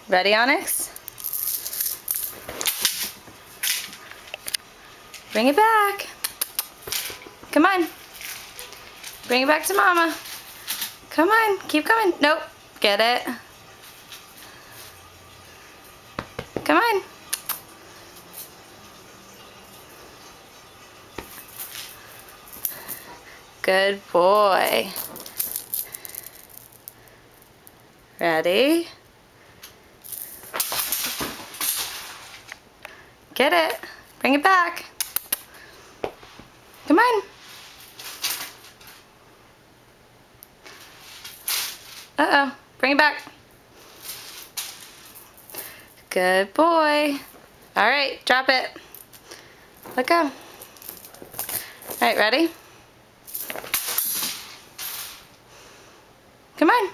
Ready, Onyx? Bring it back. Come on. Bring it back to Mama. Come on, keep coming. Nope, get it. Come on. Good boy. Ready? Get it. Bring it back. Come on. Uh-oh. Bring it back. Good boy. All right, drop it. Let go. All right, ready? Come on.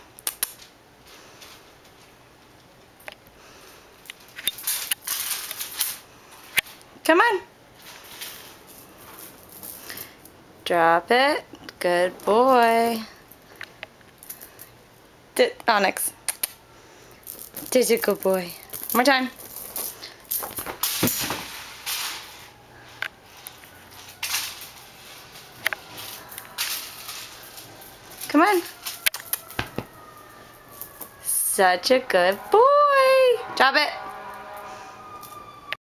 Come on. Drop it. Good boy. Onyx. Did you good boy? One more time. Come on. Such a good boy. Drop it.